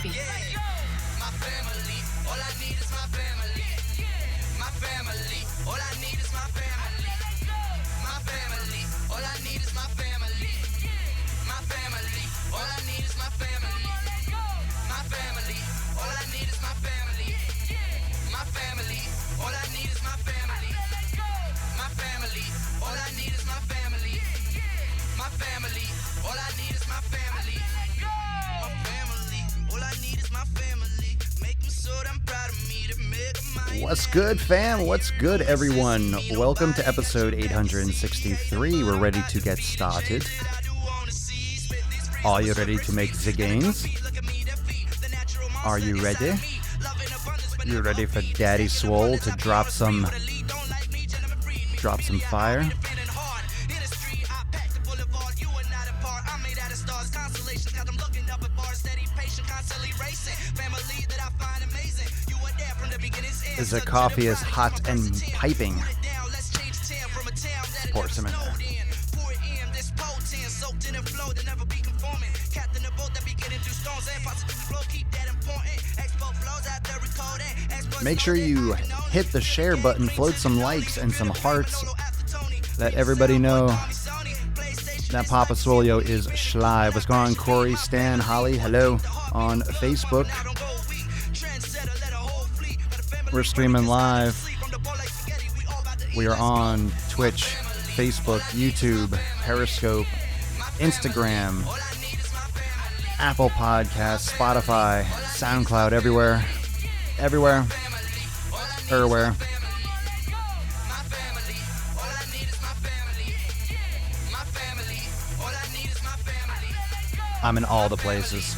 coffee. My family, all I need is my family. My family, all I need is my family. My family, all I need is my family. My family, all I need is my family. My family, all I need is my family. My family, all I need is my family. My family, all I need is my family. My family, all I need is my family. My family, all I need is my family. Make me so damn proud of me to make my. What's good, fam? What's good, everyone? Welcome to episode 863. We're ready to get started. Are you ready to make the gains? Are you ready? You ready for Daddy Swole to drop some fire? The coffee is hot and piping. Pour some in there. Make sure you hit the share button, float some likes and some hearts. Let everybody know that Papa Swolio is live. What's going on, Corey, Stan, Holly? Hello on Facebook. We're streaming live. We are on Twitch, Facebook, YouTube, Periscope, Instagram, Apple Podcasts, Spotify, SoundCloud, everywhere. I'm in all the places.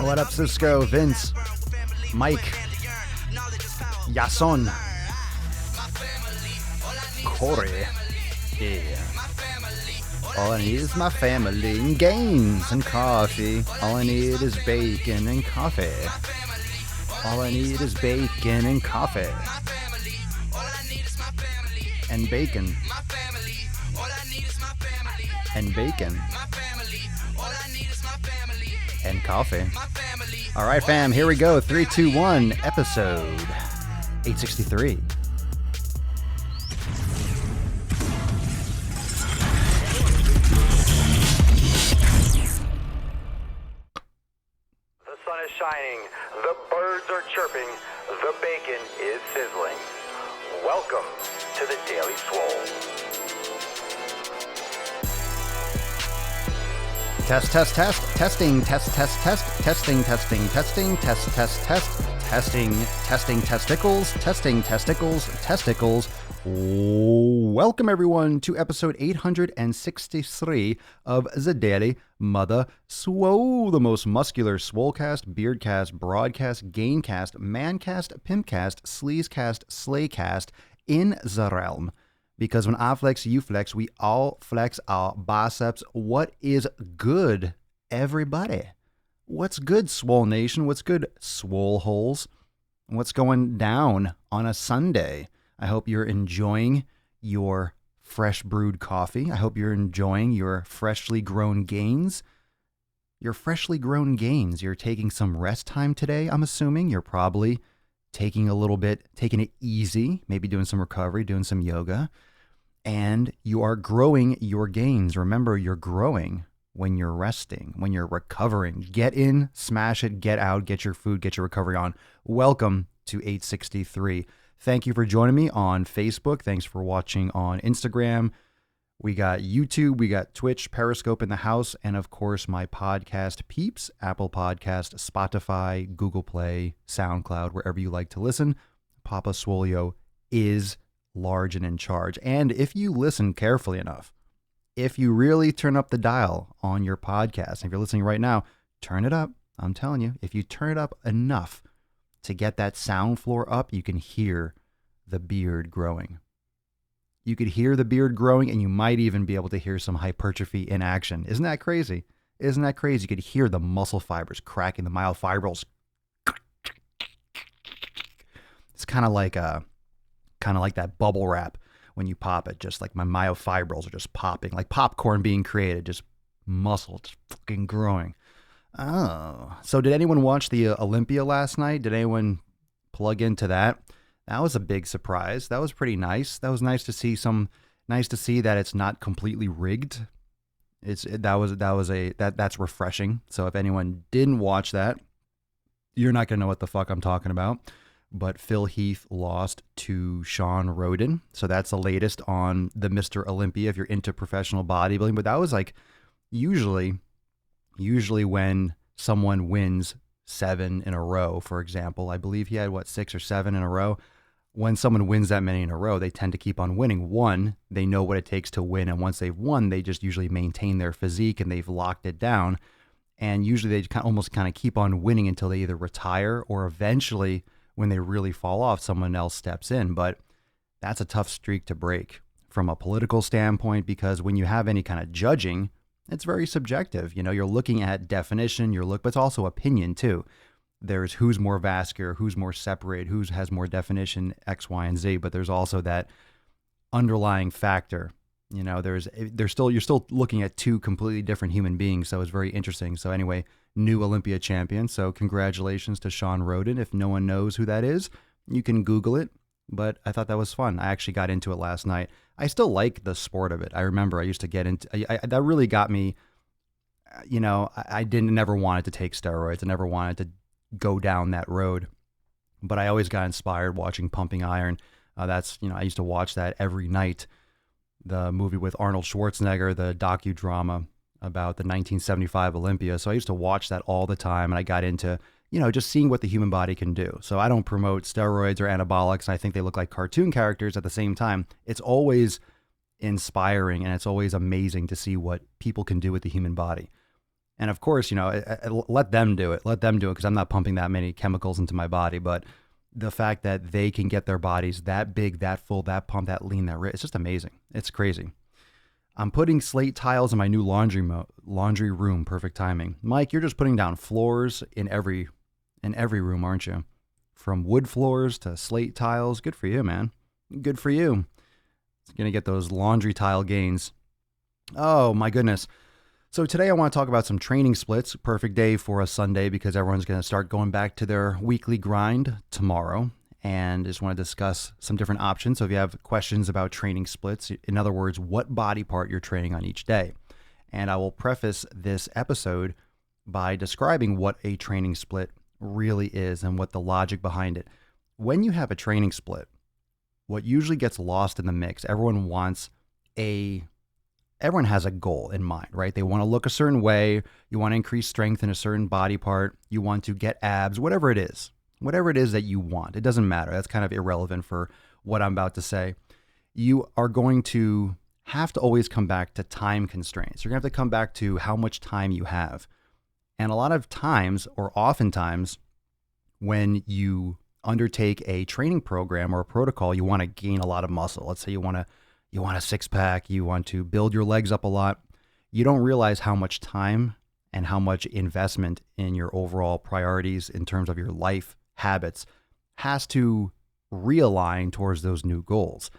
What up, Cisco, Vince, Mike, Yason, Corey, yeah. All I need is my family and gains and coffee. All I need is bacon and coffee. All I need is bacon and coffee. And bacon. And bacon. And coffee. All right, fam, here we go. 3, 2, 1, episode 863. The sun is shining, the birds are chirping, the bacon is sizzling. Welcome to the Daily Swole. Testing, testing, testicles. Welcome, everyone, to episode 863 of the Daily Mother Swole, the most muscular swolecast, beardcast, broadcast, gaincast, mancast, pimpcast, sleazecast, slaycast in the realm. Because when I flex, you flex, we all flex our biceps. What is good, everybody? What's good, Swole Nation? What's good, Swole Holes? What's going down on a Sunday? I hope you're enjoying your fresh brewed coffee. I hope you're enjoying your freshly grown gains. You're taking some rest time today, I'm assuming. You're probably taking it easy, maybe doing some recovery, doing some yoga, and you are growing your gains. Remember, you're growing when you're resting, when you're recovering. Get in, smash it, get out, get your food, get your recovery on. Welcome to 863. Thank you for joining me on Facebook. Thanks for watching on Instagram. We got YouTube, we got Twitch, Periscope in the house, and of course my podcast peeps, Apple Podcast, Spotify, Google Play, SoundCloud, wherever you like to listen. Papa Swolio is large and in charge. And if you listen carefully enough, if you really turn up the dial on your podcast, if you're listening right now, turn it up. I'm telling you, if you turn it up enough to get that sound floor up, you can hear the beard growing. You could hear the beard growing, and you might even be able to hear some hypertrophy in action. Isn't that crazy? Isn't that crazy? You could hear the muscle fibers cracking, the myofibrils. It's kind of like that bubble wrap when you pop it. Just like my myofibrils are just popping, like popcorn being created, just muscle just fucking growing. Oh, so did anyone watch the Olympia last night? Did anyone plug into that? That was a big surprise. That was pretty nice. That was nice to see that it's not completely rigged. That's refreshing. So if anyone didn't watch that, you're not going to know what the fuck I'm talking about. But Phil Heath lost to Sean Roden. So that's the latest on the Mr. Olympia if you're into professional bodybuilding. But that was like usually when someone wins 7 in a row, for example, I believe he had 6 or 7 in a row. When someone wins that many in a row, they tend to keep on winning. One, they know what it takes to win. And once they've won, they just usually maintain their physique and they've locked it down. And usually they almost keep on winning until they either retire or eventually when they really fall off, someone else steps in. But that's a tough streak to break from a political standpoint, because when you have any kind of judging, it's very subjective. You know, you're looking at definition, but it's also opinion too. There's who's more vascular, who's more separated, who has more definition, X, Y, and Z. But there's also that underlying factor. You know, you're still looking at two completely different human beings. So it's very interesting. So anyway, new Olympia champion. So congratulations to Sean Roden. If no one knows who that is, you can Google it. But I thought that was fun. I actually got into it last night. I still like the sport of it. I remember I used to get into that. Really got me. You know, I never wanted to take steroids. I never wanted to go down that road, but I always got inspired watching Pumping Iron. I used to watch that every night. The movie with Arnold Schwarzenegger, the docudrama about the 1975 Olympia. So I used to watch that all the time, and I got into, just seeing what the human body can do. So I don't promote steroids or anabolics. I think they look like cartoon characters. At the same time, it's always inspiring and it's always amazing to see what people can do with the human body. And of course, let them do it. Let them do it, because I'm not pumping that many chemicals into my body. But the fact that they can get their bodies that big, that full, that pump, that lean, that it's just amazing. It's crazy. I'm putting slate tiles in my new laundry room. Perfect timing. Mike, you're just putting down floors in every room, aren't you? From wood floors to slate tiles. Good for you, man. Good for you. It's going to get those laundry tile gains. Oh, my goodness. So today I want to talk about some training splits. Perfect day for a Sunday because everyone's going to start going back to their weekly grind tomorrow. And just want to discuss some different options. So if you have questions about training splits, in other words, what body part you're training on each day. And I will preface this episode by describing what a training split really is and what the logic behind it. When you have a training split, what usually gets lost in the mix, everyone has a goal in mind, right? They want to look a certain way. You want to increase strength in a certain body part. You want to get abs, whatever it is that you want. It doesn't matter. That's kind of irrelevant for what I'm about to say. You are going to have to always come back to time constraints. You're going to have to come back to how much time you have. And a lot of times, or oftentimes, when you undertake a training program or a protocol, you want to gain a lot of muscle. Let's say you want a six-pack, you want to build your legs up a lot. You don't realize how much time and how much investment in your overall priorities in terms of your life habits has to realign towards those new goals.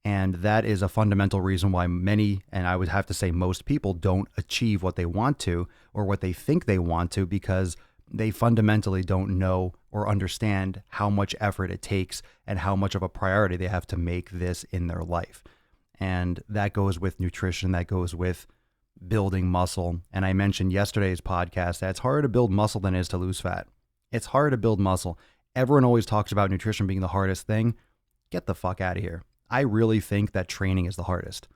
And that is a fundamental reason why many, and I would have to say most people, don't achieve what they want to or what they think they want to, because they fundamentally don't know or understand how much effort it takes and how much of a priority they have to make this in their life. And that goes with nutrition, that goes with building muscle. And I mentioned yesterday's podcast that it's harder to build muscle than it is to lose fat. It's harder to build muscle. Everyone always talks about nutrition being the hardest thing. Get the fuck out of here. I really think that training is the hardest.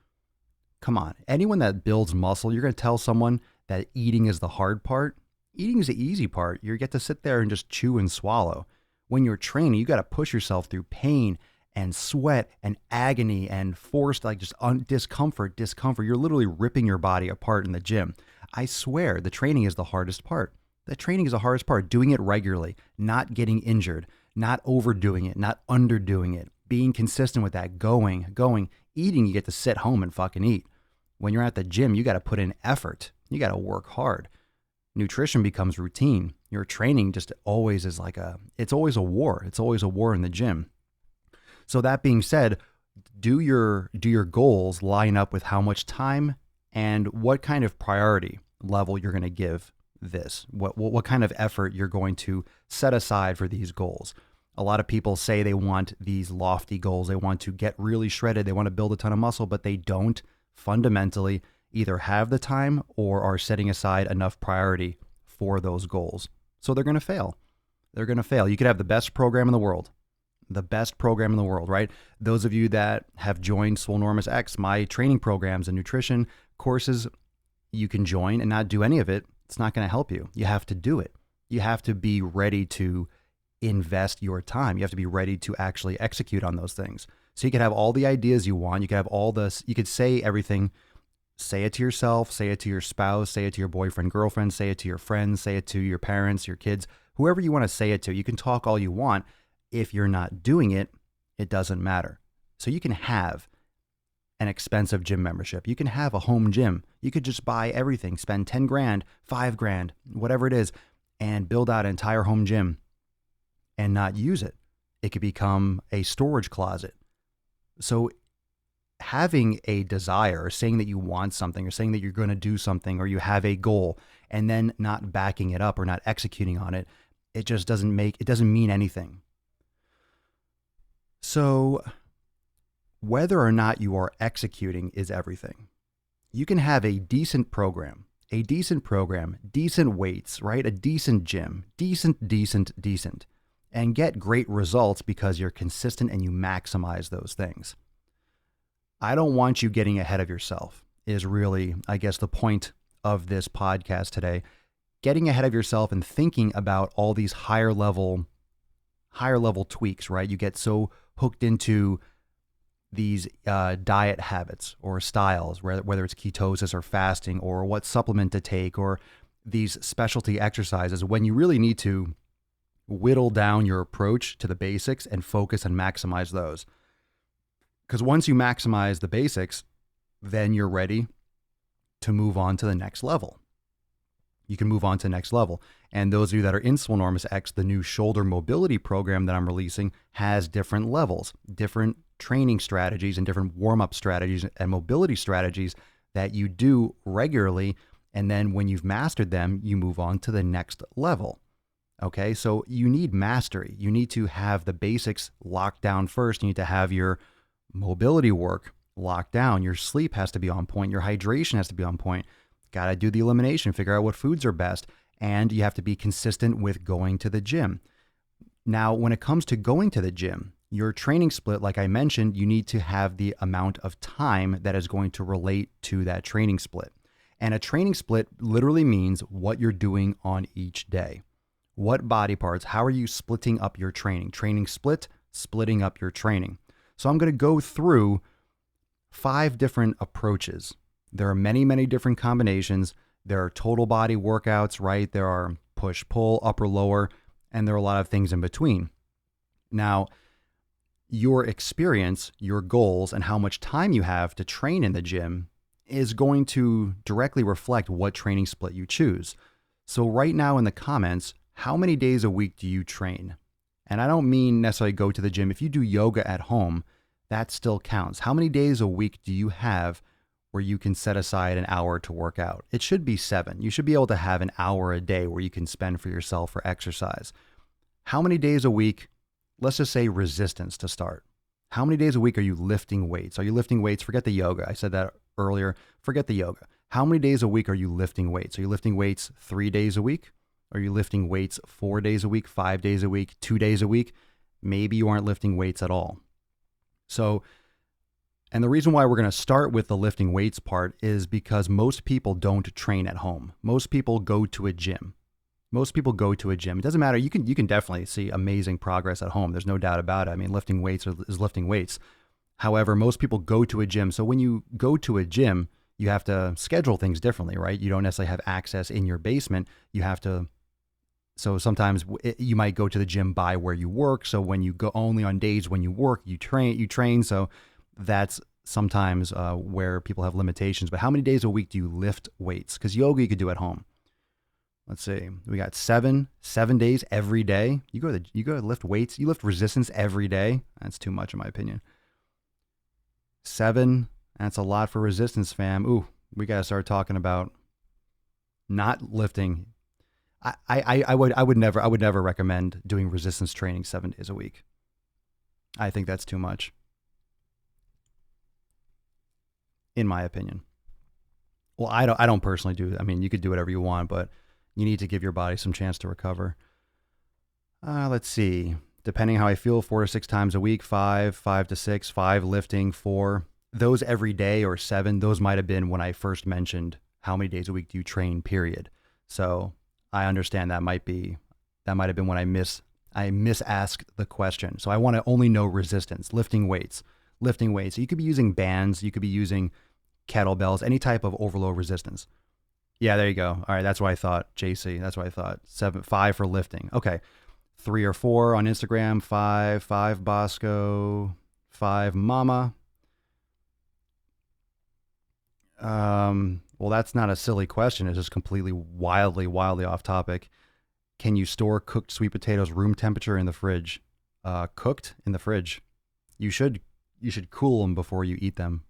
Come on. Anyone that builds muscle, you're going to tell someone that eating is the hard part? Eating is the easy part. You get to sit there and just chew and swallow. When you're training, you got to push yourself through pain and sweat and agony and forced discomfort. You're literally ripping your body apart in the gym. I swear the training is the hardest part. The training is the hardest part. Doing it regularly, not getting injured, not overdoing it, not underdoing it, being consistent with that, going. Eating, you get to sit home and fucking eat. When you're at the gym, you got to put in effort. You got to work hard. Nutrition becomes routine. Your training just always is it's always a war. It's always a war in the gym. So that being said, do your goals line up with how much time and what kind of priority level you're going to give this? What kind of effort you're going to set aside for these goals? A lot of people say they want these lofty goals. They want to get really shredded. They want to build a ton of muscle, but they don't fundamentally either have the time or are setting aside enough priority for those goals. So they're going to fail. They're going to fail. You could have the best program in the world, right? Those of you that have joined Swolenormous X, my training programs and nutrition courses, you can join and not do any of it. It's not going to help you. You have to do it. You have to be ready to invest your time. You have to be ready to actually execute on those things. So you could have all the ideas you want. You could have all this, you could say everything. Say it to yourself, say it to your spouse, say it to your boyfriend, girlfriend, say it to your friends, say it to your parents, your kids, whoever you want to say it to. You can talk all you want. If you're not doing it, it doesn't matter. So you can have an expensive gym membership. You can have a home gym. You could just buy everything, spend 10 grand, 5 grand, whatever it is, and build out an entire home gym and not use it. It could become a storage closet. So having a desire or saying that you want something or saying that you're going to do something or you have a goal and then not backing it up or not executing on it, it just doesn't mean anything. So whether or not you are executing is everything. You can have a decent program, decent weights, right? A decent gym, decent, and get great results because you're consistent and you maximize those things. I don't want you getting ahead of yourself is really, I guess, the point of this podcast today. Getting ahead of yourself and thinking about all these higher level tweaks, right? You get so hooked into these diet habits or styles, whether it's ketosis or fasting or what supplement to take or these specialty exercises, when you really need to whittle down your approach to the basics and focus and maximize those. Because once you maximize the basics, then you're ready to move on to the next level. You can move on to the next level. And those of you that are in Swolenormous X, the new shoulder mobility program that I'm releasing has different levels, different training strategies and different warm-up strategies and mobility strategies that you do regularly. And then when you've mastered them, you move on to the next level. Okay, so you need mastery. You need to have the basics locked down first. You need to have your mobility work locked down. Your sleep has to be on point. Your hydration has to be on point. Got to do the elimination, figure out what foods are best. And you have to be consistent with going to the gym. Now, when it comes to going to the gym, your training split, like I mentioned, you need to have the amount of time that is going to relate to that training split. And a training split literally means what you're doing on each day. What body parts, how are you splitting up your training? Training split, splitting up your training. So I'm going to go through 5 different approaches. There are many different combinations. There are total body workouts, right? There are push, pull, upper, lower, and there are a lot of things in between. Now, your experience, your goals, and how much time you have to train in the gym is going to directly reflect what training split you choose. So right now in the comments, how many days a week do you train? And I don't mean necessarily go to the gym. If you do yoga at home, that still counts. How many days a week do you have where you can set aside an hour to work out? It should be 7. You should be able to have an hour a day where you can spend for yourself for exercise. How many days a week, let's just say resistance to start. How many days a week are you lifting weights? Are you lifting weights? Forget the yoga. I said that earlier. Forget the yoga. How many days a week are you lifting weights? Are you lifting weights 3 days a week? Are you lifting weights 4 days a week, 5 days a week, 2 days a week? Maybe you aren't lifting weights at all. So, and the reason why we're going to start with the lifting weights part is because most people don't train at home. Most people go to a gym. Most people go to a gym. It doesn't matter. You can definitely see amazing progress at home. There's no doubt about it. I mean, lifting weights is lifting weights. However, most people go to a gym. So when you go to a gym, you have to schedule things differently, right? You don't necessarily have access in your basement. You have to. So sometimes you might go to the gym by where you work. So when you go only on days when you work, you train. So that's sometimes where people have limitations. But how many days a week do you lift weights? Because yoga you could do at home. Let's see. We got seven days every day. You go to lift weights. You lift resistance every day. That's too much in my opinion. 7. That's a lot for resistance, fam. Ooh, we got to start talking about not lifting. I would never recommend doing resistance training 7 days a week. I think that's too much, in my opinion. Well, I don't personally do. I mean, you could do whatever you want, but you need to give your body some chance to recover. Let's see. Depending how I feel, 4 to 6 times a week, 5 to 6, 5 lifting, 4. Those every day or 7, those might have been when I first mentioned how many days a week do you train, period. So I understand that might have been when I misasked the question. So I want to only know resistance, lifting weights. So you could be using bands, you could be using kettlebells, any type of overload resistance. Yeah, there you go. All right, that's what I thought, JC. That's what I thought. 5 for lifting. Okay. 3 or 4 on Instagram, 5 Bosco, 5 Mama. Well, that's not a silly question. It's just completely wildly off topic. Can you store cooked sweet potatoes room temperature in the fridge? Cooked in the fridge. You should cool them before you eat them.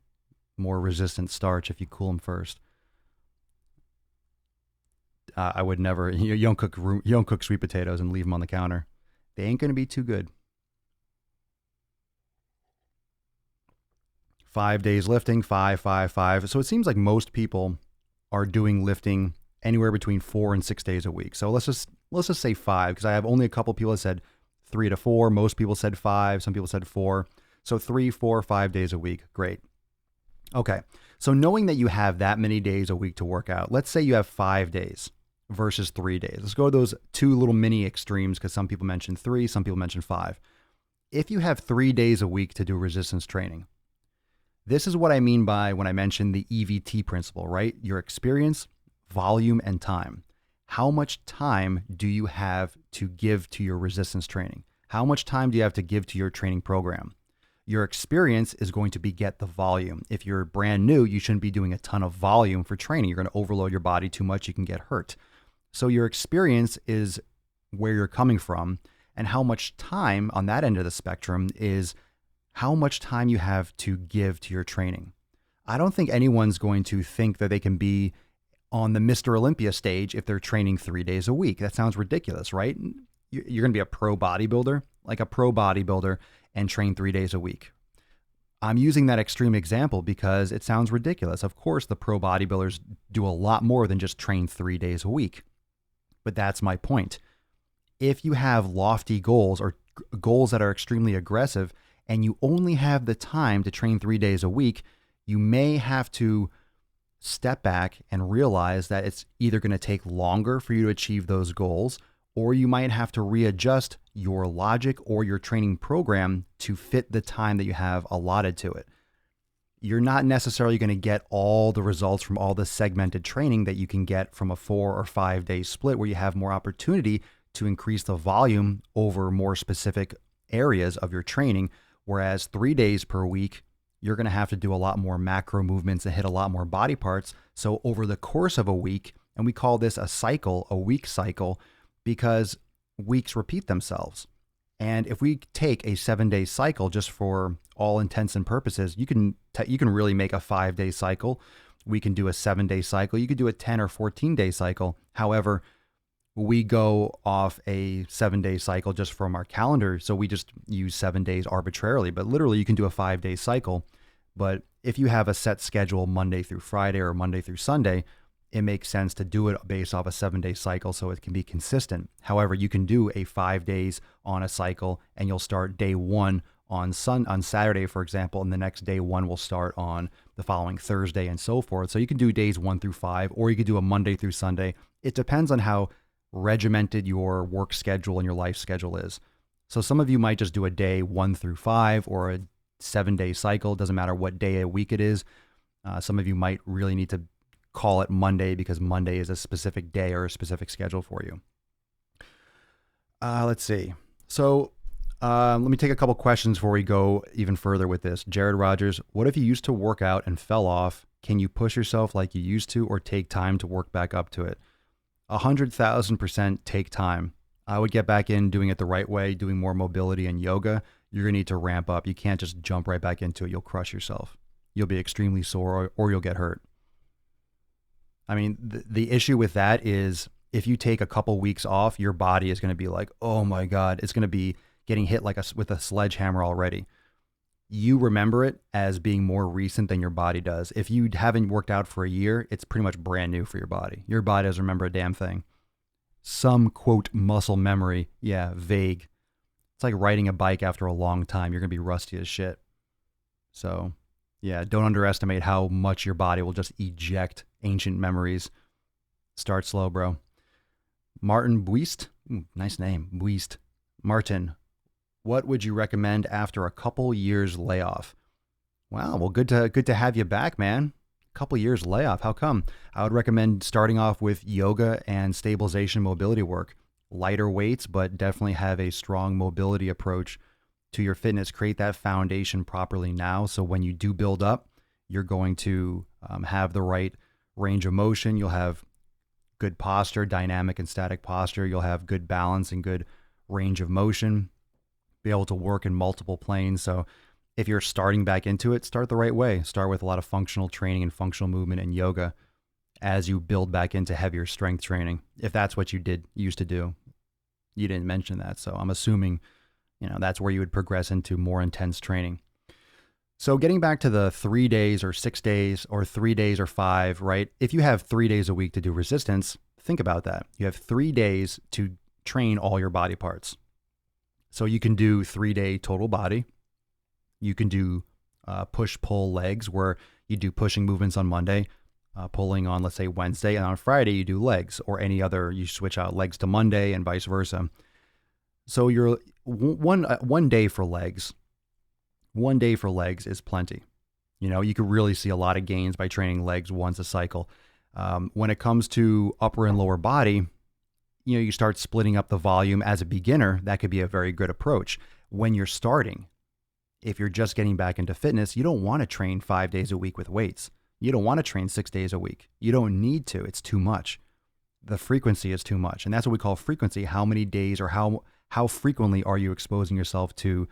More resistant starch if you cool them first. I would never. You don't cook sweet potatoes and leave them on the counter. They ain't gonna be too good. 5 days lifting, 5. So it seems like most people are doing lifting anywhere between 4 and 6 days a week. So let's just say 5, because I have only a couple people that said 3 to 4. Most people said 5. Some people said 4. So 3, 4, 5 days a week. Great. Okay. So knowing that you have that many days a week to work out, let's say you have 5 days versus 3 days. Let's go to those 2 little mini extremes, because some people mention 3, some people mention 5. If you have 3 days a week to do resistance training, this is what I mean by when I mention the EVT principle, right? Your experience, volume, and time. How much time do you have to give to your resistance training? How much time do you have to give to your training program? Your experience is going to beget the volume. If you're brand new, you shouldn't be doing a ton of volume for training. You're going to overload your body too much. You can get hurt. So your experience is where you're coming from, and how much time on that end of the spectrum is how much time you have to give to your training. I don't think anyone's going to think that they can be on the Mr. Olympia stage if they're training 3 days a week. That sounds ridiculous, right? You're going to be a pro bodybuilder, and train 3 days a week. I'm using that extreme example because it sounds ridiculous. Of course, the pro bodybuilders do a lot more than just train 3 days a week. But that's my point. If you have lofty goals or goals that are extremely aggressive, and you only have the time to train 3 days a week, you may have to step back and realize that it's either going to take longer for you to achieve those goals, or you might have to readjust your logic or your training program to fit the time that you have allotted to it. You're not necessarily going to get all the results from all the segmented training that you can get from a 4 or 5 day split, where you have more opportunity to increase the volume over more specific areas of your training. Whereas 3 days per week, you're going to have to do a lot more macro movements and hit a lot more body parts. So over the course of a week, and we call this a cycle, a week cycle, because weeks repeat themselves. And if we take a 7-day cycle, just for all intents and purposes, you can really make a 5-day cycle. We can do a 7-day cycle. You could do a 10 or 14-day cycle. However, we go off a 7-day cycle just from our calendar. So we just use 7 days arbitrarily, but literally you can do a 5-day cycle. But if you have a set schedule Monday through Friday or Monday through Sunday, it makes sense to do it based off a 7-day cycle so it can be consistent. However, you can do a 5 days on a cycle, and you'll start day 1 on Saturday, for example, and the next day one will start on the following Thursday and so forth. So you can do days 1 through 5, or you could do a Monday through Sunday. It depends on how regimented your work schedule and your life schedule is. So some of you might just do a day 1 through 5 or a 7-day cycle. It doesn't matter what day a week it is. Some of you might really need to call it Monday because Monday is a specific day or a specific schedule for you. Let's see. So let me take a couple questions before we go even further with this. Jared Rogers, what if you used to work out and fell off? Can you push yourself like you used to or take time to work back up to it? 100,000% take time. I would get back in doing it the right way, doing more mobility and yoga. You're going to need to ramp up. You can't just jump right back into it. You'll crush yourself. You'll be extremely sore or you'll get hurt. I mean, the issue with that is if you take a couple weeks off, your body is going to be like, oh my God, it's going to be getting hit with a sledgehammer already. You remember it as being more recent than your body does. If you haven't worked out for a year, it's pretty much brand new for your body. Your body doesn't remember a damn thing. Some quote muscle memory, yeah, vague. It's like riding a bike after a long time. You're going to be rusty as shit. So, yeah, don't underestimate how much your body will just eject ancient memories. Start slow, bro. Martin Buist, nice name, Buist. Martin, what would you recommend after a couple years layoff? Wow, well, good to have you back, man. Couple years layoff. How come? I would recommend starting off with yoga and stabilization mobility work. Lighter weights, but definitely have a strong mobility approach to your fitness. Create that foundation properly now. So when you do build up, you're going to have the right range of motion. You'll have good posture, dynamic and static posture. You'll have good balance and good range of motion. Be able to work in multiple planes. So if you're starting back into it, start the right way. Start with a lot of functional training and functional movement and yoga as you build back into heavier strength training. If that's what you used to do. You didn't mention that. So I'm assuming, that's where you would progress into more intense training. So getting back to the 3 days or 6 days or 3 days or 5, right? If you have 3 days a week to do resistance, think about that. You have 3 days to train all your body parts. So you can do 3-day total body. You can do push-pull legs where you do pushing movements on Monday, pulling on, let's say, Wednesday, and on Friday you do legs or any other, you switch out legs to Monday and vice versa. So you're one day for legs. 1 day for legs is plenty. You could really see a lot of gains by training legs once a cycle. When it comes to upper and lower body, you start splitting up the volume as a beginner. That could be a very good approach. When you're starting, if you're just getting back into fitness, you don't want to train 5 days a week with weights. You don't want to train 6 days a week. You don't need to. It's too much. The frequency is too much. And that's what we call frequency. How many days or how frequently are you exposing yourself to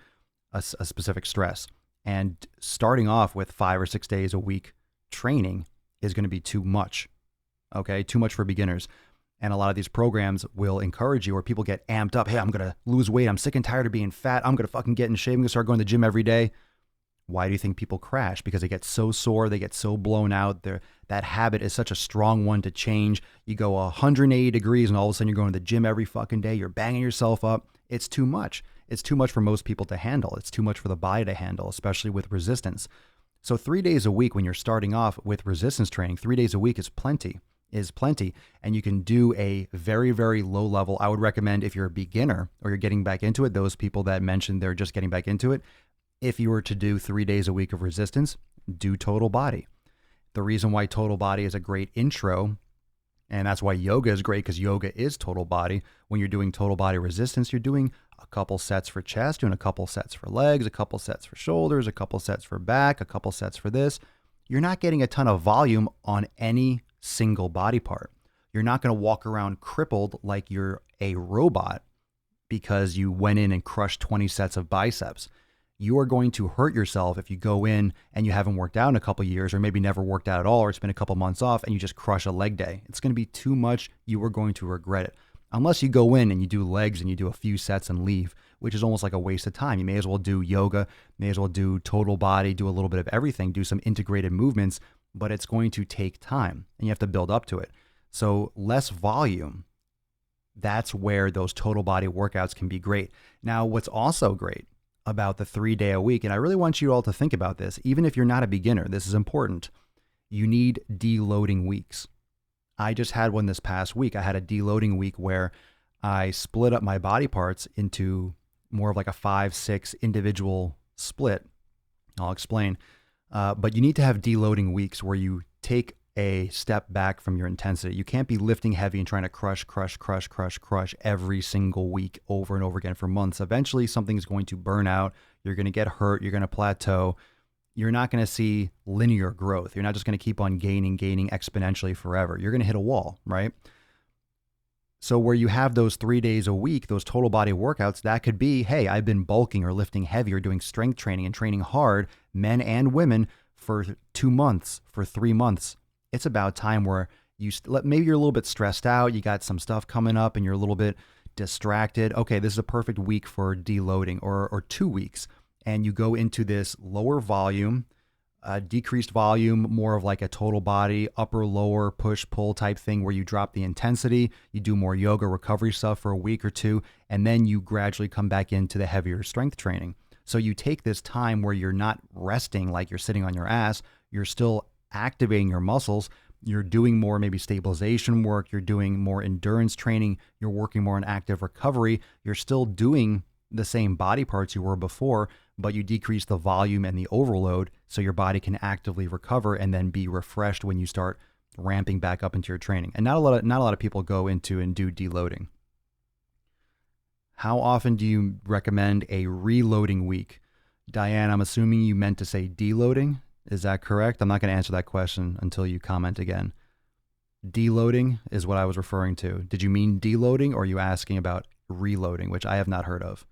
a specific stress? And starting off with 5 or 6 days a week training is going to be too much. Okay, too much for beginners. And a lot of these programs will encourage you, or people get amped up. Hey, I'm going to lose weight. I'm sick and tired of being fat. I'm going to fucking get in shape. I'm going to start going to the gym every day. Why do you think people crash? Because they get so sore. They get so blown out. That habit is such a strong one to change. You go 180 degrees and all of a sudden you're going to the gym every fucking day. You're banging yourself up. It's too much. It's too much for most people to handle. It's too much for the body to handle, especially with resistance. So 3 days a week when you're starting off with resistance training, 3 days a week is plenty. And you can do a very, very low level. I would recommend if you're a beginner or you're getting back into it, those people that mentioned they're just getting back into it, if you were to do 3 days a week of resistance, do total body. The reason why total body is a great intro, and that's why yoga is great, because yoga is total body. When you're doing total body resistance, you're doing a couple sets for chest, doing a couple sets for legs, a couple sets for shoulders, a couple sets for back, a couple sets for this. You're not getting a ton of volume on any single body part. You're not going to walk around crippled like you're a robot because you went in and crushed 20 sets of biceps. You are going to hurt yourself if you go in and you haven't worked out in a couple of years, or maybe never worked out at all, or it's been a couple months off and you just crush a leg day. It's going to be too much. You are going to regret it. Unless you go in and you do legs and you do a few sets and leave, which is almost like a waste of time. You may as well do yoga, may as well do total body, do a little bit of everything, do some integrated movements, but it's going to take time and you have to build up to it. So less volume, that's where those total body workouts can be great. Now, what's also great, about the 3-day a week. And I really want you all to think about this. Even if you're not a beginner, this is important. You need deloading weeks. I just had one this past week. I had a deloading week where I split up my body parts into more of like a 5-6 individual split. I'll explain. But you need to have deloading weeks where you take a step back from your intensity. You can't be lifting heavy and trying to crush every single week over and over again for months. Eventually, something's going to burn out. You're going to get hurt. You're going to plateau. You're not going to see linear growth. You're not just going to keep on gaining exponentially forever. You're going to hit a wall, right? So where you have those 3 days a week, those total body workouts, that could be, hey, I've been bulking or lifting heavy or doing strength training and training hard, men and women, for 2 months, for 3 months. It's about time where maybe you're a little bit stressed out, you got some stuff coming up and you're a little bit distracted. Okay, this is a perfect week for deloading, or 2 weeks. And you go into this lower volume, decreased volume, more of like a total body, upper, lower, push, pull type thing where you drop the intensity, you do more yoga recovery stuff for a week or two, and then you gradually come back into the heavier strength training. So you take this time where you're not resting like you're sitting on your ass, you're still activating your muscles, you're doing more maybe stabilization work, you're doing more endurance training, you're working more on active recovery, you're still doing the same body parts you were before, but you decrease the volume and the overload so your body can actively recover and then be refreshed when you start ramping back up into your training. And not a lot of people go into and do deloading. How often do you recommend a reloading week? Diane, I'm assuming you meant to say deloading. Is that correct? I'm not going to answer that question until you comment again. Deloading is what I was referring to. Did you mean deloading, or are you asking about reloading, which I have not heard of?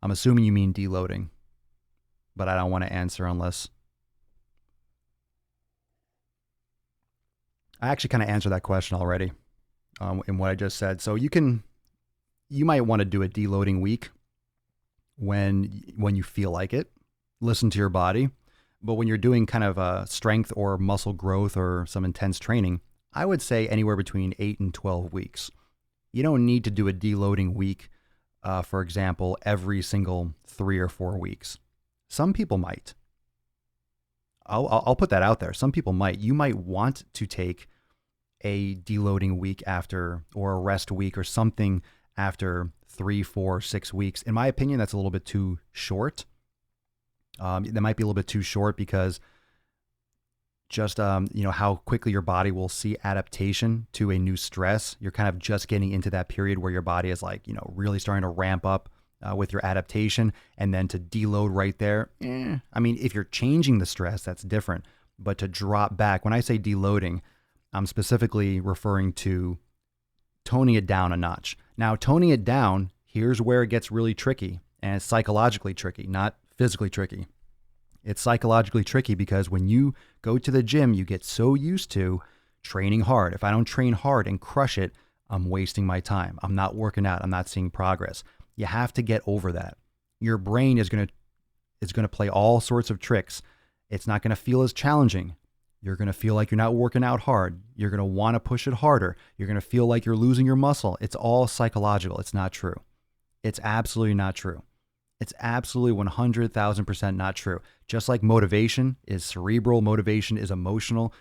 I'm assuming you mean deloading, but I don't want to answer unless... I actually kind of answered that question already in what I just said. So you might want to do a deloading week when you feel like it. Listen to your body. But when you're doing kind of a strength or muscle growth or some intense training, I would say anywhere between 8 and 12 weeks. You don't need to do a deloading week, for example, every single 3 or 4 weeks. Some people might. I'll put that out there. Some people might. You might want to take a deloading week after, or a rest week or something after 3, 4, 6 weeks. In my opinion, that's a little bit too short. That might be a little bit too short because just, how quickly your body will see adaptation to a new stress. You're kind of just getting into that period where your body is like, really starting to ramp up with your adaptation, and then to deload right there. I mean, if you're changing the stress, that's different, but to drop back, when I say deloading, I'm specifically referring to toning it down a notch. Now, toning it down, here's where it gets really tricky, and it's psychologically tricky, not physically tricky. It's psychologically tricky because when you go to the gym, you get so used to training hard. If I don't train hard and crush it, I'm wasting my time. I'm not working out. I'm not seeing progress. You have to get over that. Your brain is going to play all sorts of tricks. It's not going to feel as challenging. You're going to feel like you're not working out hard. You're going to want to push it harder. You're going to feel like you're losing your muscle. It's all psychological. It's not true. It's absolutely not true. It's absolutely 100,000% not true. Just like motivation is cerebral, motivation is emotional.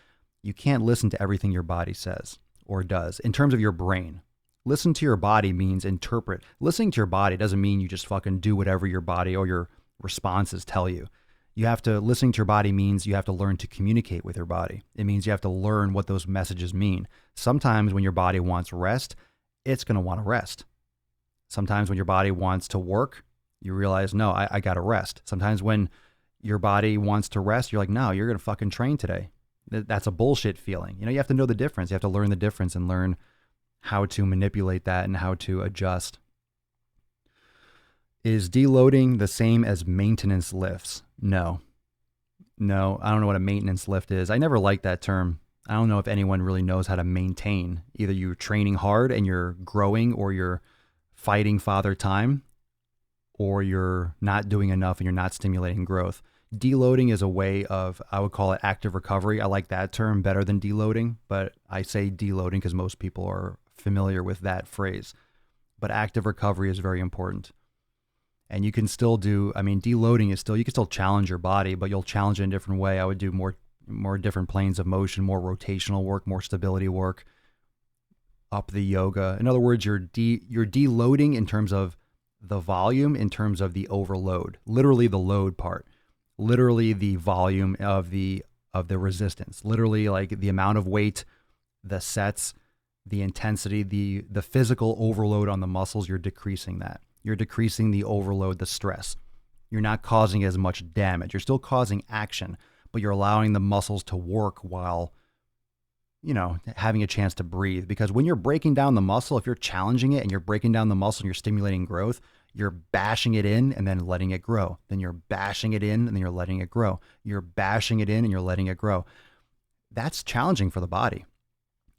You can't listen to everything your body says or does in terms of your brain. Listen to your body means interpret. Listening to your body doesn't mean you just fucking do whatever your body or your responses tell you. Listening to your body means you have to learn to communicate with your body. It means you have to learn what those messages mean. Sometimes when your body wants rest, it's going to want to rest. Sometimes when your body wants to work, you realize, no, I got to rest. Sometimes when your body wants to rest, you're like, no, you're going to fucking train today. That's a bullshit feeling. You have to know the difference. You have to learn the difference and learn how to manipulate that and how to adjust. Is deloading the same as maintenance lifts? No, I don't know what a maintenance lift is. I never liked that term. I don't know if anyone really knows how to maintain. Either you're training hard and you're growing, or you're fighting father time, or you're not doing enough and you're not stimulating growth. Deloading is a way of, I would call it active recovery. I like that term better than deloading, but I say deloading because most people are familiar with that phrase. But active recovery is very important. And you can still do, I mean, deloading is still, you can still challenge your body, but you'll challenge it in a different way. I would do more different planes of motion, more rotational work, more stability work, up the yoga. In other words, you're deloading in terms of the volume, in terms of the overload, literally the load part, literally the volume of the resistance, literally like the amount of weight, the sets, the intensity, the physical overload on the muscles. You're decreasing that. You're decreasing the overload, the stress. You're not causing as much damage. You're still causing action, but you're allowing the muscles to work while, having a chance to breathe. Because when you're breaking down the muscle, if you're challenging it and you're breaking down the muscle and you're stimulating growth, you're bashing it in and then letting it grow. Then you're bashing it in and then you're letting it grow. You're bashing it in and you're letting it grow. That's challenging for the body,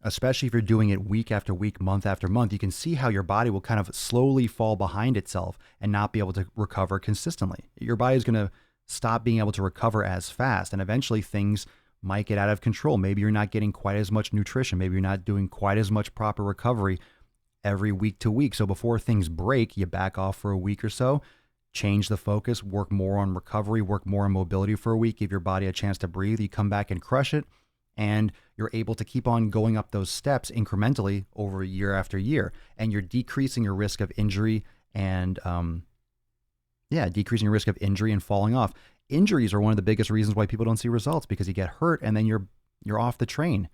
especially if you're doing it week after week, month after month. You can see how your body will kind of slowly fall behind itself and not be able to recover consistently. Your body is going to stop being able to recover as fast, and eventually things might get out of control. Maybe you're not getting quite as much nutrition. Maybe you're not doing quite as much proper recovery every week to week. So before things break, you back off for a week or so, change the focus, work more on recovery, work more on mobility for a week, give your body a chance to breathe. You come back and crush it, and you're able to keep on going up those steps incrementally over year after year. And you're decreasing your risk of injury and, decreasing your risk of injury and falling off. Injuries are one of the biggest reasons why people don't see results, because you get hurt and then you're off the train.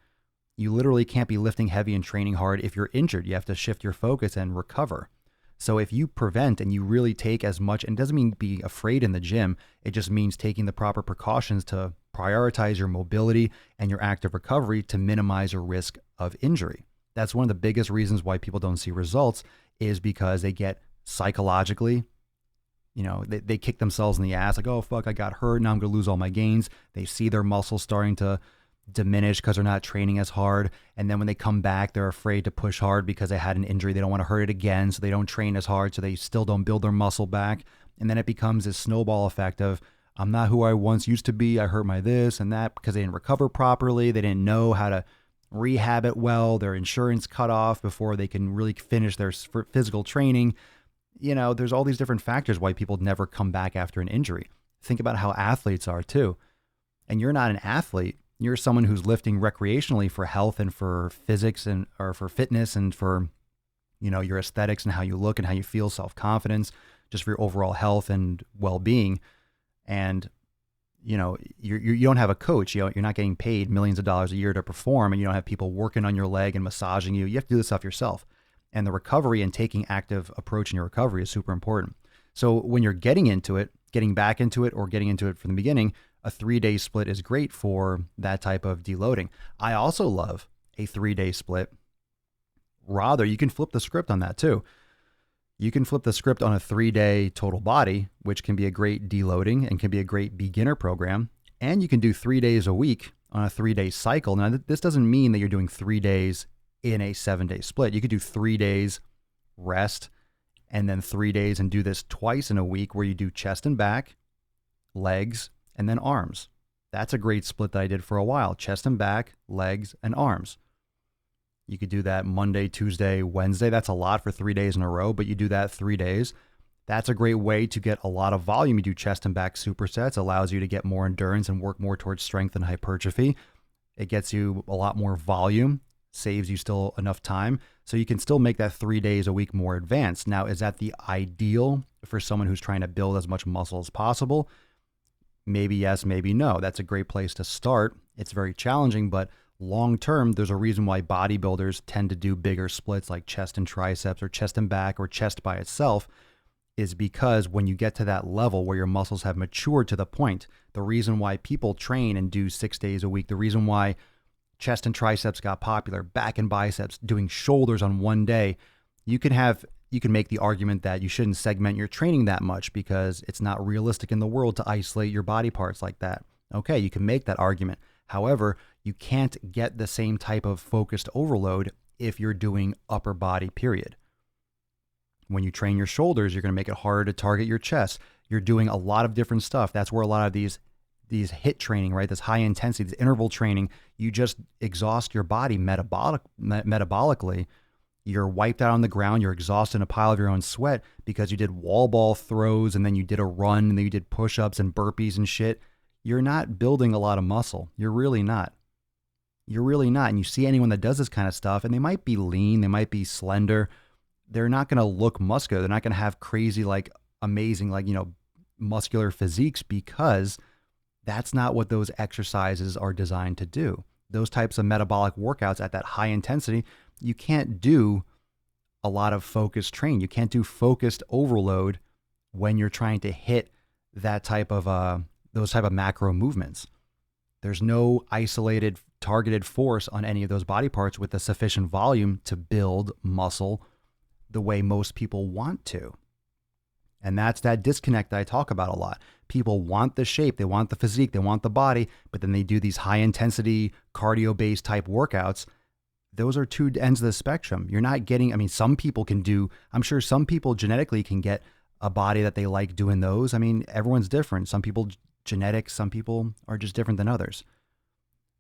You literally can't be lifting heavy and training hard if you're injured. You have to shift your focus and recover. So if you prevent and you really take as much, and it doesn't mean be afraid in the gym, it just means taking the proper precautions to prioritize your mobility and your active recovery to minimize your risk of injury. That's one of the biggest reasons why people don't see results, is because they get psychologically, they kick themselves in the ass, like, oh, fuck, I got hurt. Now I'm going to lose all my gains. They see their muscles starting to diminish because they're not training as hard. And then when they come back, they're afraid to push hard because they had an injury. They don't want to hurt it again. So they don't train as hard. So they still don't build their muscle back. And then it becomes this snowball effect of, I'm not who I once used to be. I hurt my this and that because they didn't recover properly. They didn't know how to rehab it well. Their insurance cut off before they can really finish their physical training. There's all these different factors why people never come back after an injury. Think about how athletes are too. And you're not an athlete. You're someone who's lifting recreationally for health and for physics or for fitness and for, your aesthetics and how you look and how you feel, self-confidence, just for your overall health and well-being. And, you don't have a coach. You're not getting paid millions of dollars a year to perform, and you don't have people working on your leg and massaging you. You have to do this stuff yourself. And the recovery and taking active approach in your recovery is super important. So when you're getting into it, getting back into it, or getting into it from the beginning, a 3-day split is great for that type of deloading. I also love a 3-day split. Rather, you can flip the script on that too. You can flip the script on a 3-day total body, which can be a great deloading and can be a great beginner program. And you can do 3 days a week on a 3-day cycle. Now, this doesn't mean that you're doing 3 days in a 7-day split. You could do 3 days rest and then 3 days and do this twice in a week, where you do chest and back, legs, and then arms. That's a great split that I did for a while. Chest and back, legs, and arms. You could do that Monday, Tuesday, Wednesday. That's a lot for 3 days in a row, but you do that 3 days. That's a great way to get a lot of volume. You do chest and back supersets, allows you to get more endurance and work more towards strength and hypertrophy. It gets you a lot more volume, saves you still enough time. So you can still make that 3 days a week more advanced. Now, is that the ideal for someone who's trying to build as much muscle as possible? Maybe yes, maybe no. That's a great place to start. It's very challenging, but long term, there's a reason why bodybuilders tend to do bigger splits like chest and triceps or chest and back or chest by itself, is because when you get to that level where your muscles have matured to the point, the reason why people train and do 6 days a week, the reason why chest and triceps got popular, back and biceps, doing shoulders on one day, you can make the argument that you shouldn't segment your training that much because it's not realistic in the world to isolate your body parts like that. Okay, you can make that argument. However, you can't get the same type of focused overload if you're doing upper body, period. When you train your shoulders, you're going to make it harder to target your chest. You're doing a lot of different stuff. That's where a lot of these HIIT training, right? This high intensity, this interval training, you just exhaust your body metabolically You're wiped out on the ground. You're exhausted in a pile of your own sweat because you did wall ball throws and then you did a run and then you did push-ups and burpees and shit. You're not building a lot of muscle. You're really not. You're really not. And you see anyone that does this kind of stuff, and they might be lean, they might be slender. They're not going to look muscular. They're not going to have crazy, like amazing, like, muscular physiques, because that's not what those exercises are designed to do. Those types of metabolic workouts at that high intensity, you can't do a lot of focused training. You can't do focused overload when you're trying to hit that type of those type of macro movements. There's no isolated targeted force on any of those body parts with a sufficient volume to build muscle the way most people want to. And that's that disconnect that I talk about a lot. People want the shape, they want the physique, they want the body, but then they do these high intensity cardio-based type workouts. Those are two ends of the spectrum. You're not getting, I mean, some people can do, I'm sure some people genetically can get a body that they like doing those. I mean, everyone's different. Some people genetics, some people are just different than others.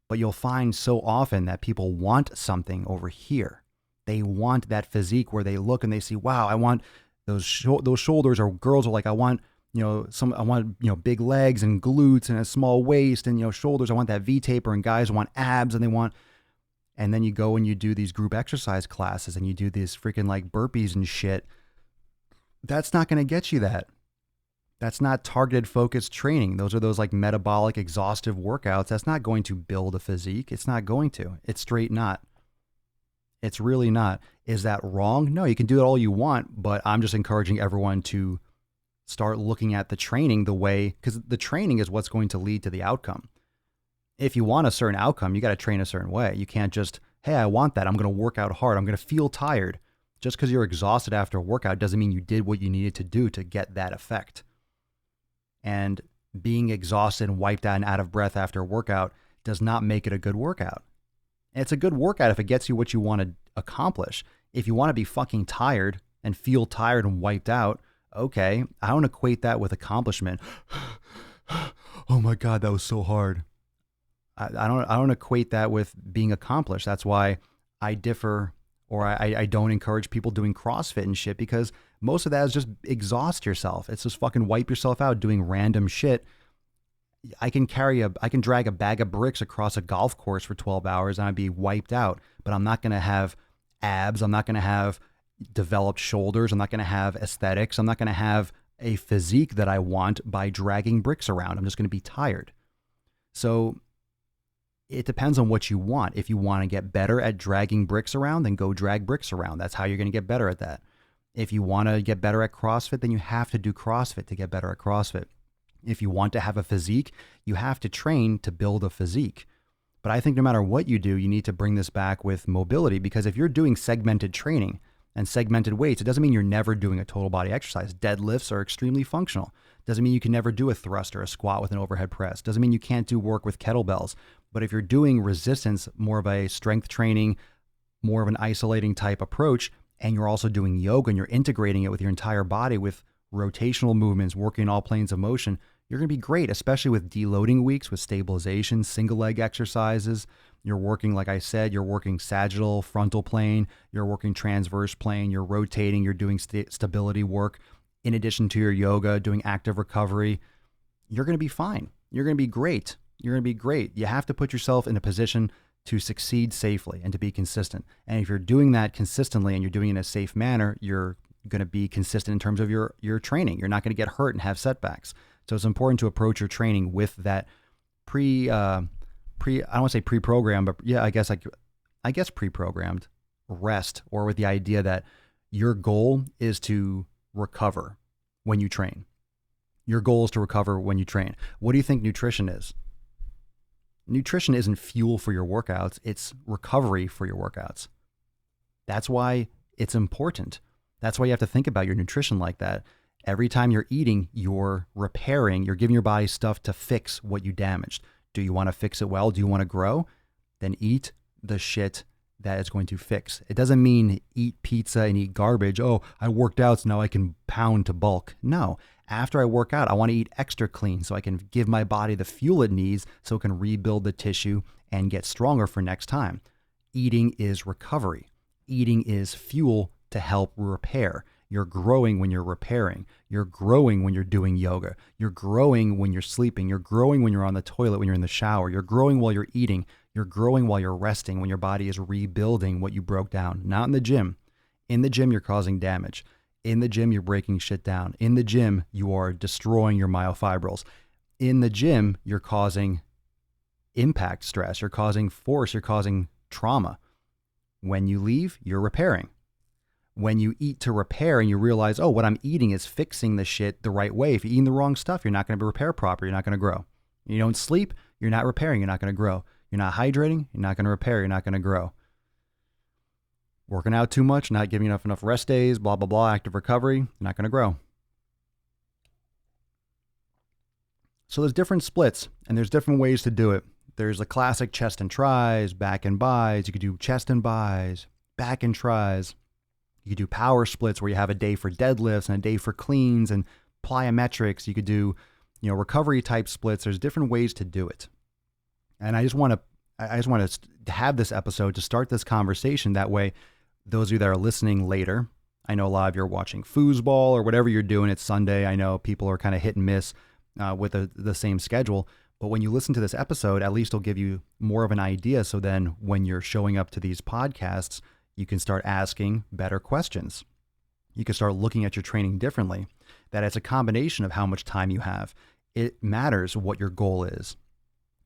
But you'll find so often that people want something over here. They want that physique where they look and they see, wow, I want those shoulders, or girls are like, I want, big legs and glutes and a small waist and, shoulders. I want that V taper, and guys want abs and then you go and you do these group exercise classes and you do these freaking like burpees and shit. That's not going to get you that. That's not targeted focused training. Those are those like metabolic exhaustive workouts. That's not going to build a physique. It's not going to. It's straight not. It's really not. Is that wrong? No, you can do it all you want, but I'm just encouraging everyone to start looking at the training the way, because the training is what's going to lead to the outcome. If you want a certain outcome, you got to train a certain way. You can't just, hey, I want that. I'm going to work out hard. I'm going to feel tired. Just because you're exhausted after a workout doesn't mean you did what you needed to do to get that effect. And being exhausted and wiped out and out of breath after a workout does not make it a good workout. And it's a good workout if it gets you what you want to accomplish. If you want to be fucking tired and feel tired and wiped out, okay, I don't equate that with accomplishment. Oh my God, that was so hard. I don't equate that with being accomplished. That's why I differ, or I don't encourage people doing CrossFit and shit, because most of that is just exhaust yourself. It's just fucking wipe yourself out doing random shit. I can drag a bag of bricks across a golf course for 12 hours and I'd be wiped out, but I'm not going to have abs. I'm not going to have developed shoulders. I'm not going to have aesthetics. I'm not going to have a physique that I want by dragging bricks around. I'm just going to be tired. So it depends on what you want. If you want to get better at dragging bricks around, then go drag bricks around. That's how you're going to get better at that. If you want to get better at CrossFit, then you have to do CrossFit to get better at CrossFit. If you want to have a physique, you have to train to build a physique. But I think no matter what you do, you need to bring this back with mobility, because if you're doing segmented training and segmented weights, it doesn't mean you're never doing a total body exercise. Deadlifts are extremely functional. Doesn't mean you can never do a thrust or a squat with an overhead press. Doesn't mean you can't do work with kettlebells. But if you're doing resistance, more of a strength training, more of an isolating type approach, and you're also doing yoga and you're integrating it with your entire body with rotational movements, working all planes of motion, you're going to be great, especially with deloading weeks, with stabilization, single leg exercises. You're working, like I said, you're working sagittal, frontal plane, you're working transverse plane, you're rotating, you're doing stability work. In addition to your yoga, doing active recovery, you're going to be fine. You're going to be great. You're going to be great. You have to put yourself in a position to succeed safely and to be consistent. And if you're doing that consistently and you're doing it in a safe manner, you're going to be consistent in terms of your training. You're not going to get hurt and have setbacks. So it's important to approach your training with that I don't want to say pre-programmed, but yeah, I guess pre-programmed rest, or with the idea that your goal is to recover when you train. Your goal is to recover when you train. What do you think nutrition is? Nutrition isn't fuel for your workouts. It's recovery for your workouts. That's why it's important. That's why you have to think about your nutrition like that. Every time you're eating, you're repairing, you're giving your body stuff to fix what you damaged. Do you want to fix it well? Do you want to grow? Then eat the shit that it's going to fix. It doesn't mean eat pizza and eat garbage. Oh, I worked out, so now I can pound to bulk. No. After I work out, I want to eat extra clean so I can give my body the fuel it needs so it can rebuild the tissue and get stronger for next time. Eating is recovery. Eating is fuel to help repair. You're growing when you're repairing. You're growing when you're doing yoga. You're growing when you're sleeping. You're growing when you're on the toilet, when you're in the shower. You're growing while you're eating. You're growing while you're resting, when your body is rebuilding what you broke down. Not in the gym. In the gym, you're causing damage. In the gym, you're breaking shit down. In the gym, you are destroying your myofibrils. In the gym, you're causing impact stress. You're causing force. You're causing trauma. When you leave, you're repairing. When you eat to repair and you realize, oh, what I'm eating is fixing the shit the right way. If you're eating the wrong stuff, you're not going to repair proper. You're not going to grow. You don't sleep, you're not repairing. You're not going to grow. You're not hydrating, you're not going to repair. You're not going to grow. Working out too much, not giving enough rest days, blah, blah, blah, active recovery, you're not going to grow. So there's different splits and there's different ways to do it. There's a classic chest and tries, back and bis. You could do chest and bis, back and tries. You could do power splits where you have a day for deadlifts and a day for cleans and plyometrics. You could do, recovery type splits. There's different ways to do it. And I just want to have this episode to start this conversation. That way, those of you that are listening later, I know a lot of you are watching foosball or whatever you're doing. It's Sunday. I know people are kind of hit and miss with the same schedule. But when you listen to this episode, at least it'll give you more of an idea. So then when you're showing up to these podcasts, you can start asking better questions. You can start looking at your training differently. That it's a combination of how much time you have. It matters what your goal is.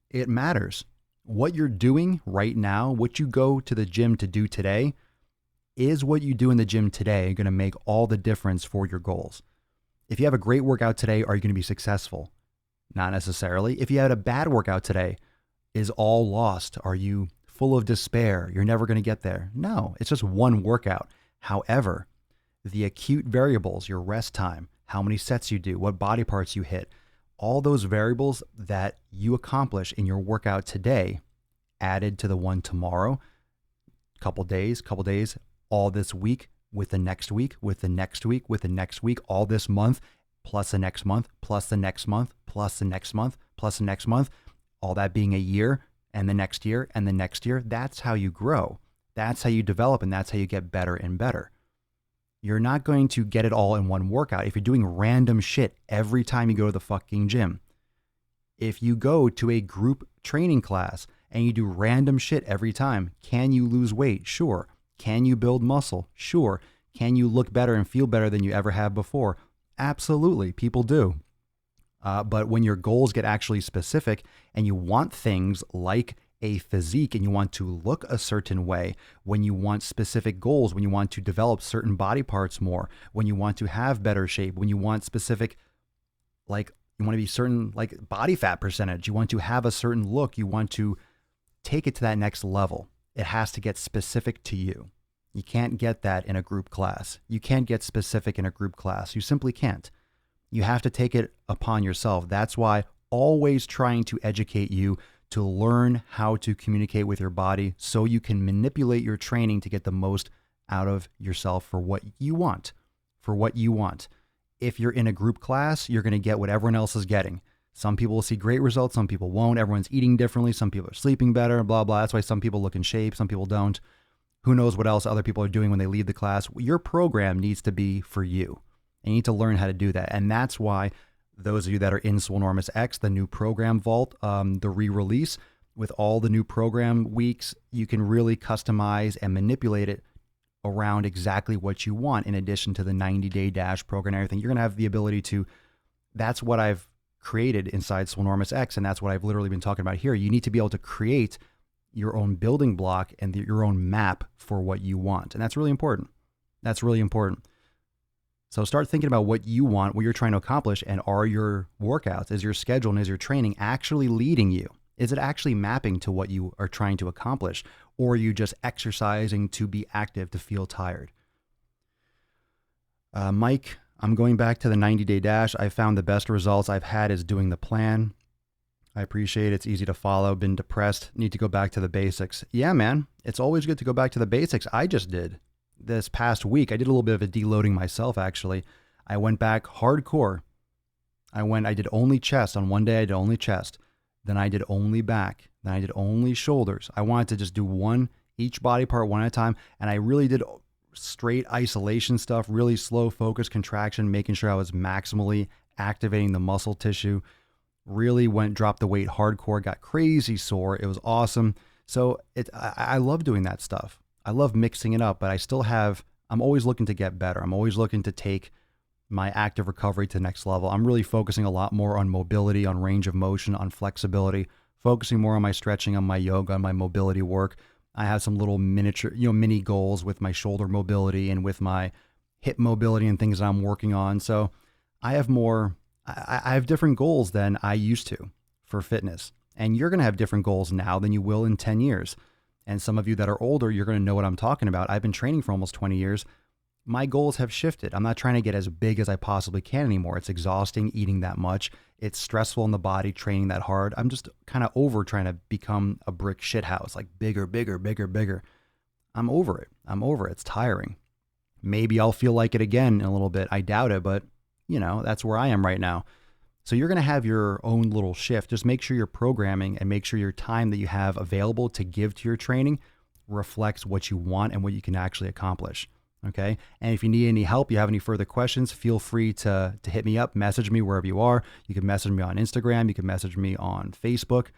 It matters. What you're doing right now, what you go to the gym to do today, is what you do in the gym today going to make all the difference for your goals. If you have a great workout today, are you going to be successful? Not necessarily. If you had a bad workout today, is all lost? Are you full of despair? You're never going to get there. No, it's just one workout. However, the acute variables, your rest time, how many sets you do, what body parts you hit, all those variables that you accomplish in your workout today added to the one tomorrow, couple days, all this week, with the next week, with the next week, with the next week, all this month, plus the next month, plus the next month, plus the next month, plus the next month, all that being a year, and the next year, and the next year. That's how you grow. That's how you develop, and that's how you get better and better. You're not going to get it all in one workout if you're doing random shit every time you go to the fucking gym. If you go to a group training class and you do random shit every time, can you lose weight? Sure. Can you build muscle? Sure. Can you look better and feel better than you ever have before? Absolutely. People do. But when your goals get actually specific and you want things like a physique and you want to look a certain way, when you want specific goals, when you want to develop certain body parts more, when you want to have better shape, when you want specific, like you want to be certain, like body fat percentage, you want to have a certain look, you want to take it to that next level. It has to get specific to you. You can't get that in a group class. You can't get specific in a group class. You simply can't. You have to take it upon yourself. That's why always trying to educate you to learn how to communicate with your body so you can manipulate your training to get the most out of yourself for what you want. If you're in a group class, you're going to get what everyone else is getting. Some people will see great results, some people won't. Everyone's eating differently. Some people are sleeping better, blah, blah. That's why some people look in shape, some people don't. Who knows what else other people are doing when they leave the class. Your program needs to be for you. And you need to learn how to do that. And that's why those of you that are in Swolenormous X, the new program vault, the re-release with all the new program weeks, you can really customize and manipulate it around exactly what you want. In addition to the 90-day dash program and everything, you're going to have the ability to, that's what I've created inside Swolenormous X. And that's what I've literally been talking about here. You need to be able to create your own building block and your own map for what you want. And that's really important. That's really important. So start thinking about what you want, what you're trying to accomplish, and are your workouts, is your schedule, and is your training actually leading you? Is it actually mapping to what you are trying to accomplish? Or are you just exercising to be active, to feel tired? Mike, I'm going back to the 90-day dash. I found the best results I've had is doing the plan. I appreciate it. It's easy to follow. Been depressed. Need to go back to the basics. Yeah, man. It's always good to go back to the basics. I just did. This past week, I did a little bit of a deloading myself, actually. I went back hardcore. I did only chest. On one day, I did only chest. Then I did only back. Then I did only shoulders. I wanted to just do one each body part one at a time. And I really did straight isolation stuff, really slow focus contraction, making sure I was maximally activating the muscle tissue. Really dropped the weight hardcore, got crazy sore. It was awesome. So I love doing that stuff. I love mixing it up, but I'm always looking to get better. I'm always looking to take my active recovery to the next level. I'm really focusing a lot more on mobility, on range of motion, on flexibility, focusing more on my stretching, on my yoga, on my mobility work. I have some little mini goals with my shoulder mobility and with my hip mobility and things that I'm working on. So I have different goals than I used to for fitness. And you're going to have different goals now than you will in 10 years. And some of you that are older, you're going to know what I'm talking about. I've been training for almost 20 years. My goals have shifted. I'm not trying to get as big as I possibly can anymore. It's exhausting eating that much. It's stressful in the body training that hard. I'm just kind of over trying to become a brick shithouse, like bigger, bigger, bigger, bigger. I'm over it. It's tiring. Maybe I'll feel like it again in a little bit. I doubt it, but that's where I am right now. So you're going to have your own little shift. Just make sure you're programming and make sure your time that you have available to give to your training reflects what you want and what you can actually accomplish. Okay. And if you need any help, you have any further questions, feel free to hit me up, message me wherever you are. You can message me on Instagram. You can message me on Facebook.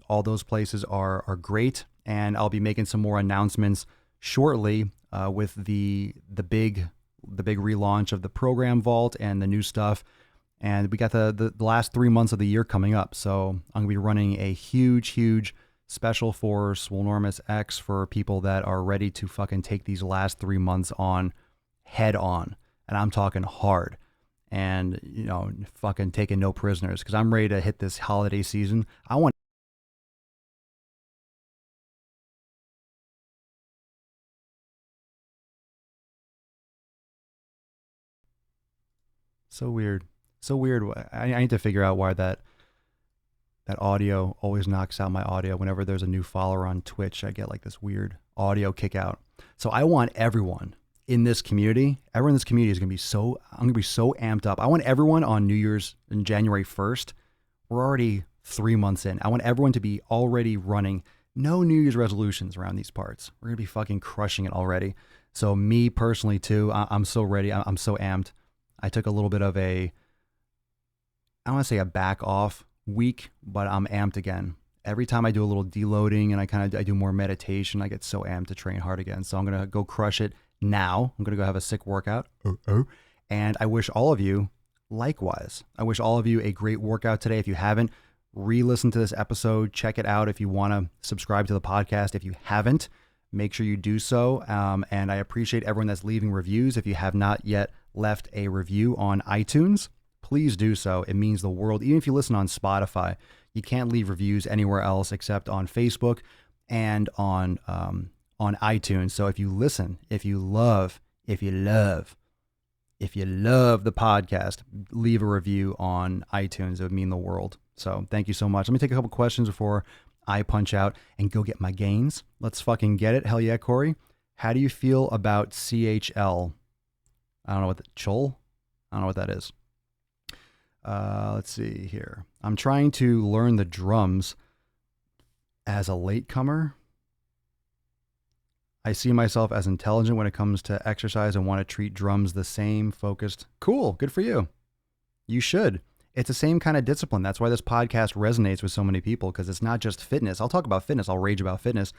All those places are great. And I'll be making some more announcements shortly with the big relaunch of the program vault and the new stuff. And we got the last 3 months of the year coming up. So I'm going to be running a huge special for Swolenormous X for people that are ready to fucking take these last 3 months on head on. And I'm talking hard and, fucking taking no prisoners because I'm ready to hit this holiday season. I want so weird. I need to figure out why that audio always knocks out my audio. Whenever there's a new follower on Twitch, I get like this weird audio kick out. So I want everyone in this community is going to be so amped up. I want everyone on New Year's and January 1st. We're already 3 months in. I want everyone to be already running. No New Year's resolutions around these parts. We're going to be fucking crushing it already. So me personally too, I'm so ready. I'm so amped. I took a little bit of I don't want to say a back off week, but I'm amped again. Every time I do a little deloading and I do more meditation, I get so amped to train hard again. So I'm going to go crush it now. I'm going to go have a sick workout. And I wish all of you likewise. I wish all of you a great workout today. If you haven't, re-listen to this episode. Check it out if you want to subscribe to the podcast. If you haven't, make sure you do so. And I appreciate everyone that's leaving reviews. If you have not yet left a review on iTunes, please do so. It means the world. Even if you listen on Spotify, you can't leave reviews anywhere else except on Facebook and on iTunes. So if you listen, if you love the podcast, leave a review on iTunes. It would mean the world. So thank you so much. Let me take a couple questions before I punch out and go get my gains. Let's fucking get it. Hell yeah, Corey. How do you feel about CHL? I don't know what Chol? I don't know what that is. Let's see here. I'm trying to learn the drums as a latecomer. I see myself as intelligent when it comes to exercise and want to treat drums the same, focused. Cool. Good for you. You should. It's the same kind of discipline. That's why this podcast resonates with so many people, because it's not just fitness. I'll talk about fitness. I'll rage about fitness,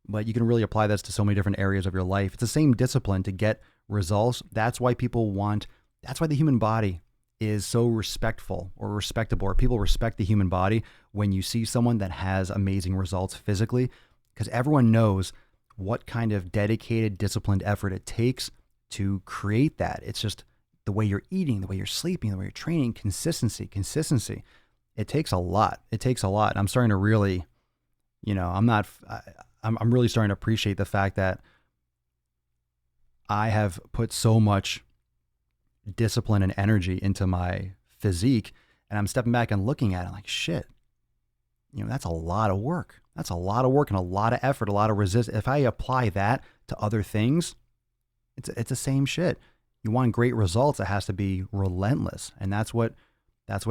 but you can really apply this to so many different areas of your life. It's the same discipline to get results. That's why that's why the human body is so respectful or respectable, or people respect the human body when you see someone that has amazing results physically, because everyone knows what kind of dedicated, disciplined effort it takes to create that. It's just the way you're eating, the way you're sleeping, the way you're training, consistency. It takes a lot. I'm starting to really, I'm really starting to appreciate the fact that I have put so much discipline and energy into my physique, and I'm stepping back and looking at it like, shit, that's a lot of work. That's a lot of work and a lot of effort, a lot of resistance. If I apply that to other things, it's the same shit. You want great results, it has to be relentless. And that's what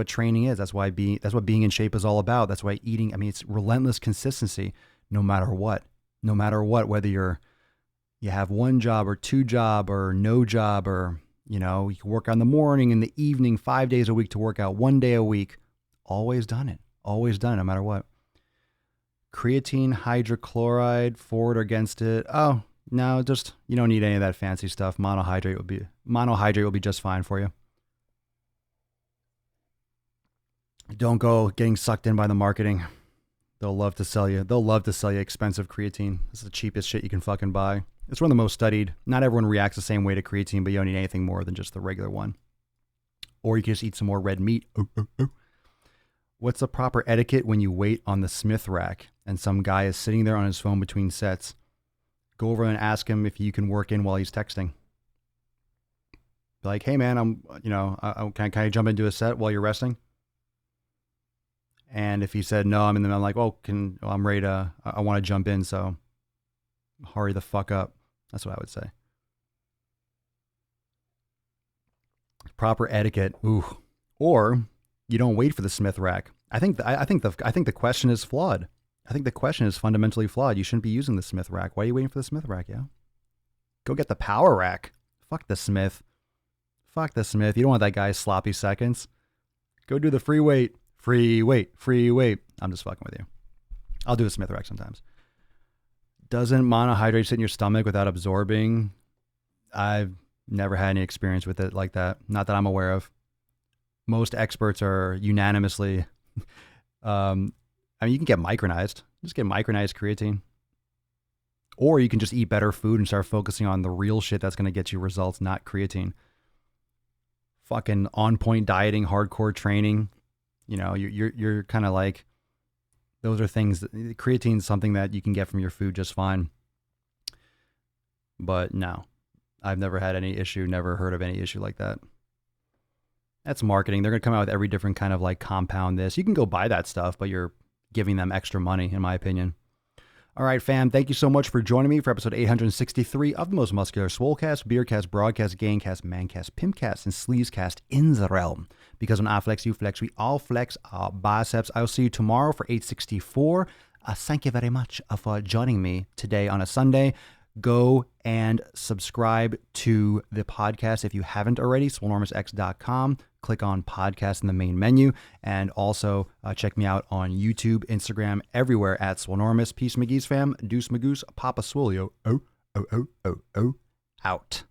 training is. That's what being in shape is all about. That's why eating, it's relentless consistency no matter what. No matter what, whether you have one job or two job or no job, or, you can work on the morning and the evening, 5 days a week to work out 1 day a week. Always done it. Always done it, no matter what. Creatine hydrochloride, for it or against it? Oh, no, just, you don't need any of that fancy stuff. Monohydrate will be just fine for you. Don't go getting sucked in by the marketing. They'll love to sell you expensive creatine. It's the cheapest shit you can fucking buy. It's one of the most studied. Not everyone reacts the same way to creatine, but you don't need anything more than just the regular one. Or you can just eat some more red meat. What's the proper etiquette when you wait on the Smith rack and some guy is sitting there on his phone between sets? Go over and ask him if you can work in while he's texting. Be like, hey man, can I jump into a set while you're resting? And if he said no, I'm like, I'm ready to, I want to jump in, so hurry the fuck up. That's what I would say. Proper etiquette. Ooh. Or you don't wait for the Smith rack. I think the question is flawed. I think the question is fundamentally flawed. You shouldn't be using the Smith rack. Why are you waiting for the Smith rack, yeah? Go get the power rack. Fuck the Smith. You don't want that guy's sloppy seconds. Go do the free weight. Free weight. I'm just fucking with you. I'll do a Smith rack sometimes. Doesn't monohydrate sit in your stomach without absorbing? I've never had any experience with it like that. Not that I'm aware of. Most experts are unanimously, you can get micronized. Just get micronized creatine. Or you can just eat better food and start focusing on the real shit that's going to get you results, not creatine. Fucking on-point dieting, hardcore training. You're kind of like, those are things creatine is something that you can get from your food just fine. But no, I've never had any issue, never heard of any issue like that. That's marketing. They're going to come out with every different kind of like compound this. You can go buy that stuff, but you're giving them extra money, in my opinion. All right, fam. Thank you so much for joining me for episode 863 of the most muscular Swolecast, Beardcast, Broadcast, Gaincast, Mancast, Pimpcast, and Sleevescast in the realm. Because when I flex, you flex. We all flex our biceps. I'll see you tomorrow for 864. Thank you very much for joining me today on a Sunday. Go and subscribe to the podcast if you haven't already, swolenormousx.com. Click on podcast in the main menu. And also check me out on YouTube, Instagram, everywhere at Swolenormous. Peace, McGee's fam. Deuce Magoose, Papa Swolio. Out.